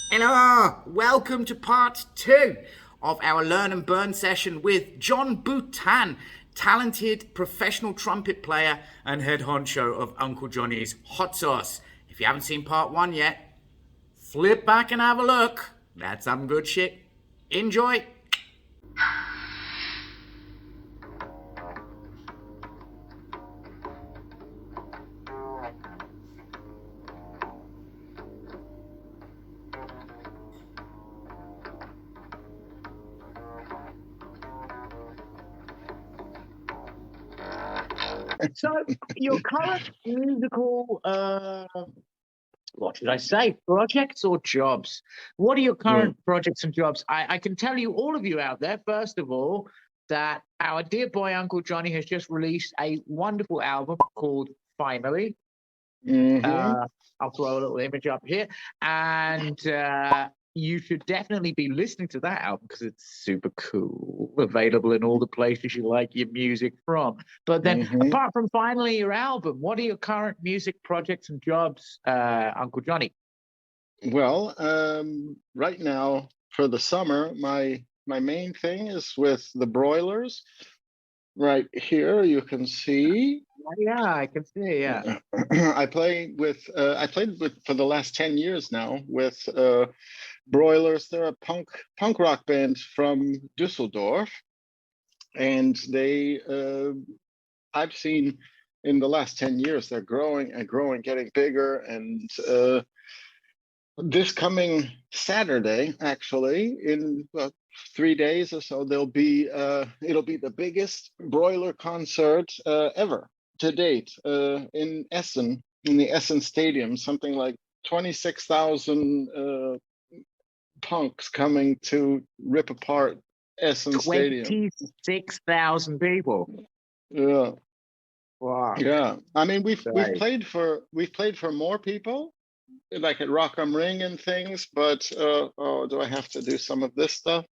Hello, welcome to part two of our Learn and Burn session with John Boutin, talented professional trumpet player and head honcho of Uncle Johnny's Hot Sauce. If you haven't seen part one yet, flip back and have a look. That's some good shit. Enjoy. So, your current musical, what should I say, projects or jobs? What are your current projects and jobs? I can tell you, all of you out there, first of all, that our dear boy Uncle Johnny has just released a wonderful album called Finally. I'll throw a little image up here, and you should definitely be listening to that album because it's super cool. Available in all the places you like your music from. But then, apart from Finally your album, what are your current music projects and jobs, Uncle Johnny? Well, right now for the summer, my main thing is with the broilers. Right here, you can see. Yeah, I can see. Yeah, I played with for the last 10 years now with broilers. They're a punk rock band from Düsseldorf, and they I've seen in the last 10 years they're growing and growing, getting bigger, and this coming Saturday, actually, in 3 days or so, it'll be the biggest broiler concert ever to date in Essen, in the Essen Stadium. Something like 26,000 punks coming to rip apart Essen Stadium. 26,000 people. Yeah, Wow. yeah. I mean, we've played for more people, like at Rock am Ring and things, but oh, do I have to do some of this stuff?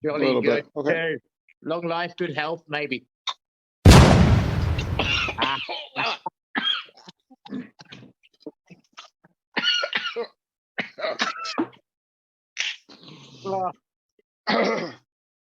Jolly good. Okay. Long life, good health, maybe.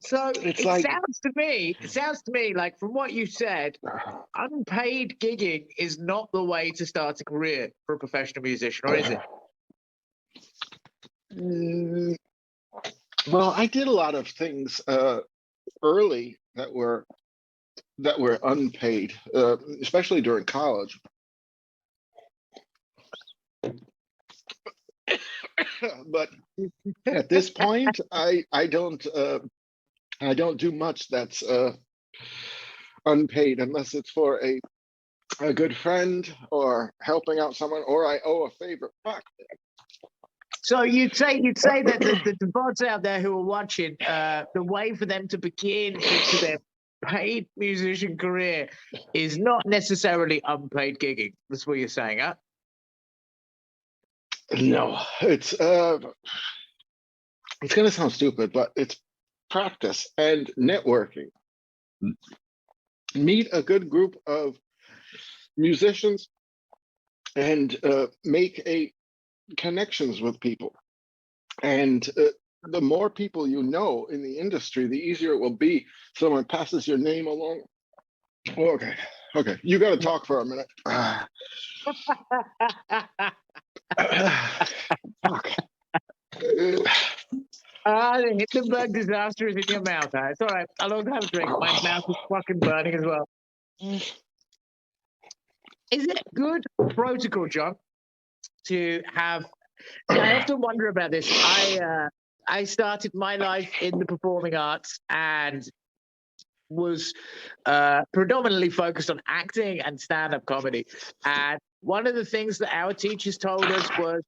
So it sounds to me like, from what you said, unpaid gigging is not the way to start a career for a professional musician, or is it? Well, I did a lot of things early that were unpaid, especially during college. But at this point, I don't do much that's unpaid unless it's for a good friend or helping out someone, or I owe a favor. Fuck. So you'd say that the bots out there who are watching, the way for them to begin into their paid musician career is not necessarily unpaid gigging. That's what you're saying, huh? No, it's going to sound stupid, but it's practice and networking. Meet a good group of musicians and make connections with people. And the more people you know in the industry, the easier it will be. Someone passes your name along. Okay, you got to talk for a minute. Fuck. The Hindenburg disaster is in your mouth. Huh? It's all right. I'll also have a drink. My mouth is fucking burning as well. Is it good protocol, John, to have? I often wonder about this. I started my life in the performing arts and was predominantly focused on acting and stand-up comedy. And one of the things that our teachers told us was,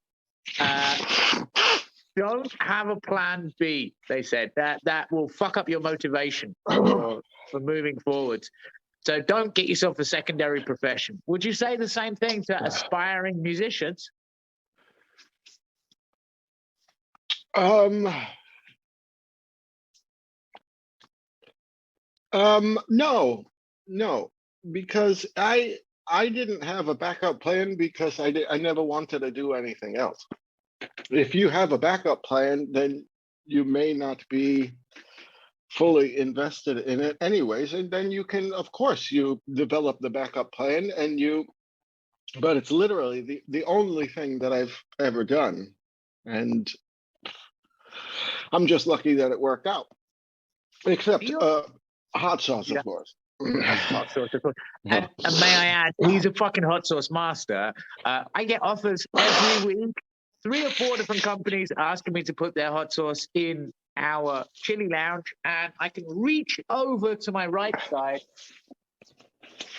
don't have a plan B. They said that will fuck up your motivation for moving forward. So don't get yourself a secondary profession. Would you say the same thing to aspiring musicians? No, because I didn't have a backup plan because I never wanted to do anything else. If you have a backup plan, then you may not be fully invested in it anyways, and then you can, of course, you develop the backup plan but it's literally the only thing that I've ever done, and I'm just lucky that it worked out. Except hot sauce, Yeah. of course. Hot sauce, of course. Yeah. And may I add, he's a fucking hot sauce master. I get offers every week, 3 or 4 different companies asking me to put their hot sauce in our Chilli lounge, and I can reach over to my right side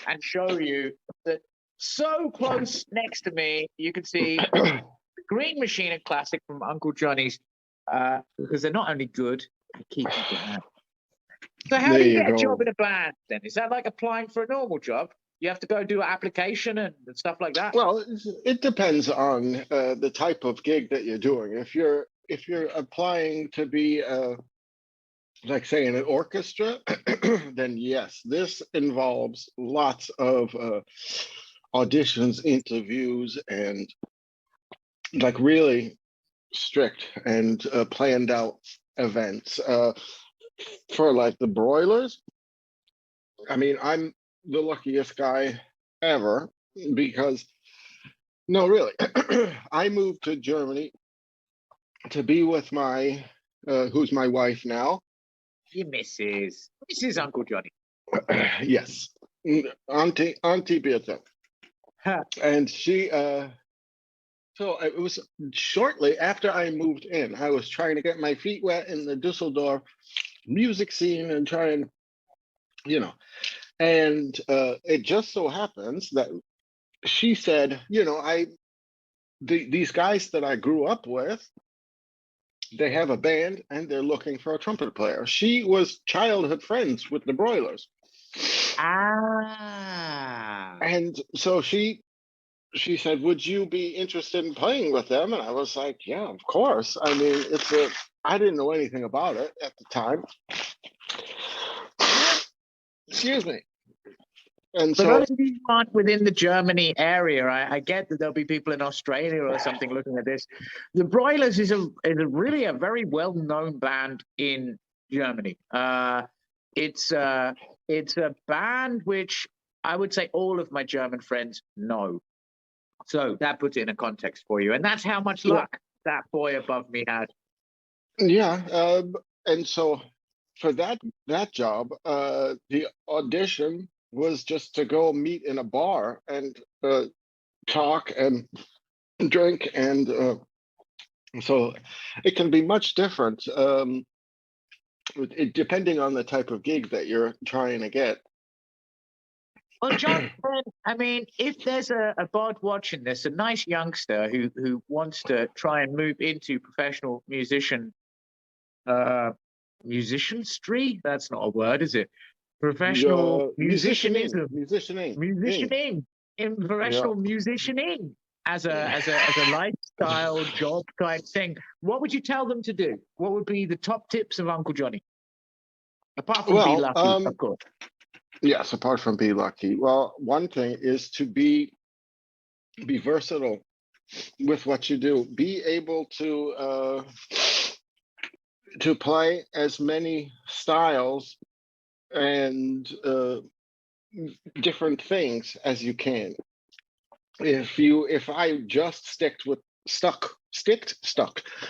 and show you that so close next to me, you can see the Green Machine and Classic from Uncle Johnny's, because they're not only good, they keep you going. So how There do you you get a go. job in a band then? Is that like applying for a normal job? You have to go do an application and stuff like that? Well, it depends on the type of gig that you're doing. If you're applying to be like say in an orchestra, then yes, this involves lots of auditions, interviews, and like really strict and planned out events. For like the broilers, I mean, I'm the luckiest guy ever because no, really, I moved to Germany to be with my who's my wife now. Your Mrs. Uncle Johnny. Yes, Auntie Beata, and she. So it was shortly after I moved in. I was trying to get my feet wet in the Dusseldorf music scene and try and, you know, and it just so happens that she said, you know, these guys that I grew up with, they have a band and they're looking for a trumpet player. She was childhood friends with the Broilers. Ah. And so she said, would you be interested in playing with them? And I was like, yeah, of course. I mean, I didn't know anything about it at the time. Excuse me. And For so, those of you who aren't within the Germany area, I get that there'll be people in Australia or something looking at this. The Broilers is really a very well-known band in Germany. It's a band which I would say all of my German friends know. So that puts it in a context for you. And that's how much luck that boy above me had. yeah. And so for that job, the audition was just to go meet in a bar and talk and drink. And so it can be much different depending on the type of gig that you're trying to get. Well, John, I mean, if there's a bod watching this, a nice youngster who wants to try and move into professional musicianry, that's not a word, is it? Professional musicianism. Musicianing. In professional musicianing as a lifestyle job type thing. What would you tell them to do? What would be the top tips of Uncle Johnny? Apart from be lucky, of course. Yes, apart from be lucky. Well, one thing is to be versatile with what you do. Be able to play as many styles and different things as you can. If I just stuck.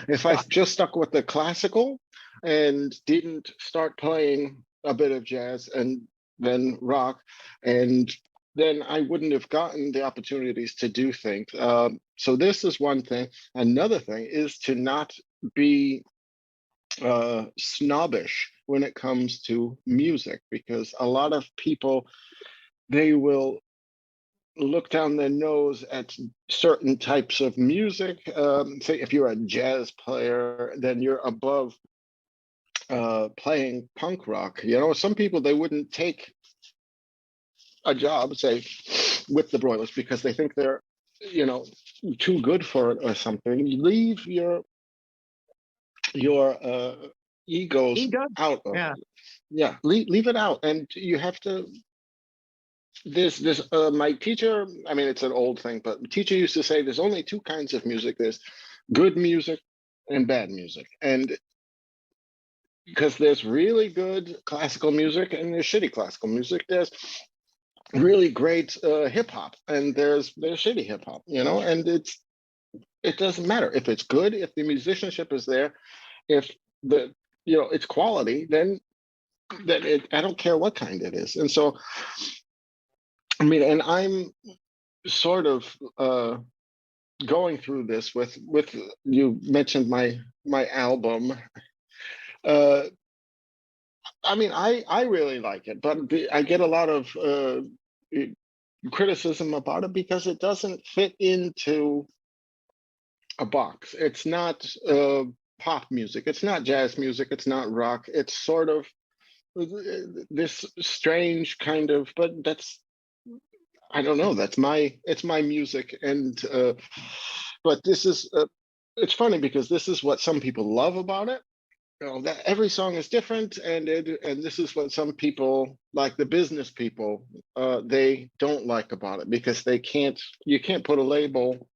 If I just stuck with the classical and didn't start playing a bit of jazz and then rock, and then I wouldn't have gotten the opportunities to do things. So this is one thing. Another thing is to not be snobbish when it comes to music, because a lot of people, they will look down their nose at certain types of music. Say if you're a jazz player, then you're above playing punk rock. You know, some people, they wouldn't take a job, say, with the Broilers because they think they're, you know, too good for it or something. You leave your egos out of it. Yeah. Yeah, leave it out, and you have to this my teacher, I mean, it's an old thing, but teacher used to say there's only two kinds of music. There's good music and bad music. And because there's really good classical music and there's shitty classical music. There's really great hip hop and there's shitty hip hop, and it doesn't matter if it's good, if the musicianship is there, if the it's quality, then I don't care what kind it is. And so, I mean, and I'm sort of going through this with you mentioned my album. I mean, I really like it, but I get a lot of criticism about it because it doesn't fit into a box. It's not pop music. It's not jazz music. It's not rock. It's sort of this strange kind of, but I don't know. It's my music, and but this is it's funny because this is what some people love about it. That every song is different, and this is what some people, like the business people, they don't like about it because you can't put a label.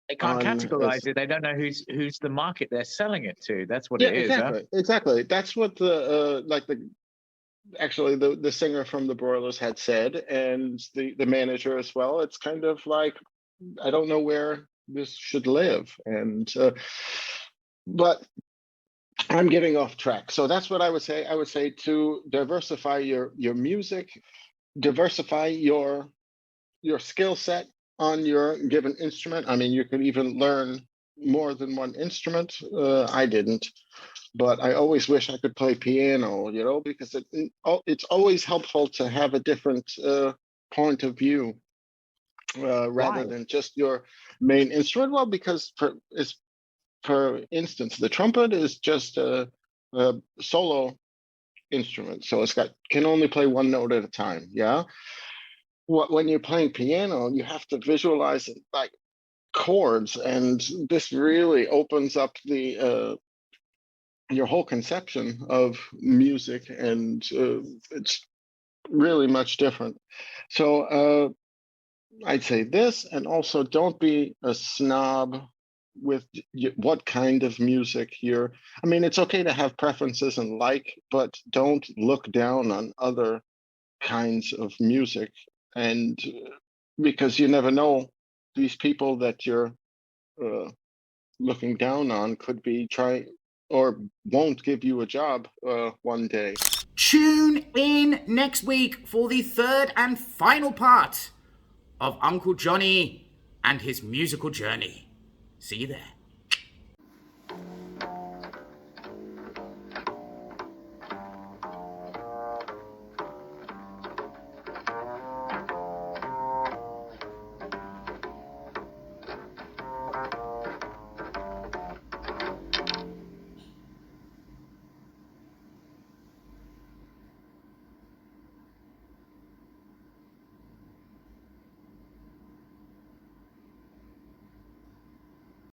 They can't categorize it. They don't know who's the market they're selling it to. That's what it is. Exactly. That's what actually the singer from the Broilers had said, and the manager as well. It's kind of like, I don't know where this should live, and but I'm getting off track. So that's what I would say. I would say to diversify your music, diversify your skill set on your given instrument. I mean, you can even learn more than one instrument. I didn't, but I always wish I could play piano, because it's always helpful to have a different point of view rather than just your main instrument. Well, because for instance, the trumpet is just a solo instrument, so can only play one note at a time. Yeah. When you're playing piano, you have to visualize it like chords, and this really opens up the your whole conception of music, and it's really much different. So I'd say this, and also don't be a snob with what kind of music I mean, it's okay to have preferences and but don't look down on other kinds of music, and because you never know, these people that you're looking down on could be trying or won't give you a job one day. Tune in next week for the third and final part of Uncle Jonny and his musical journey. See you there.